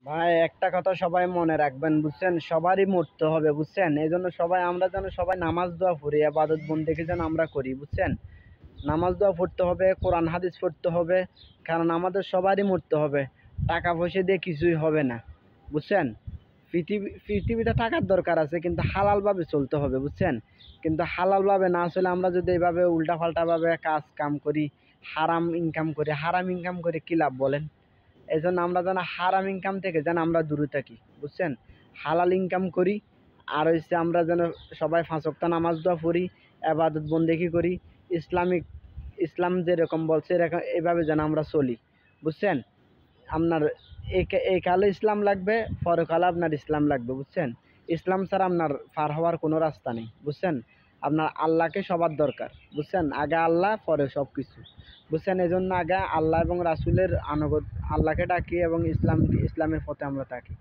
ভাই একটা কথা সবাই মনে রাখবেন বুঝছেন, সবারই মরতে হবে বুঝছেন। এই জন্য সবাই আমরা যেন সবাই নামাজ দোয়া পড়ি, ইবাদত বন্দেগী যেন আমরা করি বুঝছেন। নামাজ দোয়া পড়তে হবে, কোরআন হাদিস পড়তে হবে, কারণ আমাদের সবারই মরতে হবে। টাকা পয়সা দিয়ে কিছুই হবে না বুঝছেন। পৃথিবীতে টাকার দরকার আছে, কিন্তু হালালভাবে চলতে হবে বুঝছেন। কিন্তু হালালভাবে না চলে আমরা যদি এইভাবে উল্টাপাল্টাভাবে কাজ কাম করি, হারাম ইনকাম করে কী লাভ বলেন। এই জন্য আমরা যেন হারাম ইনকাম থেকে যেন আমরা দূরে থাকি বুঝছেন। হালাল ইনকাম করি, আর হচ্ছে আমরা যেন সবাই ৫ ওয়াক্ত নামাজ দোয়া পড়ি, ইবাদত বন্দেগী করি। ইসলাম যেরকম বলছে এরকম এভাবে যেন আমরা চলি বুঝছেন। আপনার এই কালে ইসলাম লাগবে, পরকালে আপনার ইসলাম লাগবে বুঝছেন। ইসলাম ছাড়া আপনার পার হওয়ার কোনো রাস্তা নেই বুঝছেন। আপনার আল্লাহকে সবার দরকার বুঝছেন, আগে আল্লাহ পরে সব কিছু বুঝছেন। এই জন্য আগে আল্লাহ এবং রাসূলের আনুগত্য, আল্লাহকে ডাকি এবং ইসলামের পথে আমরা থাকি।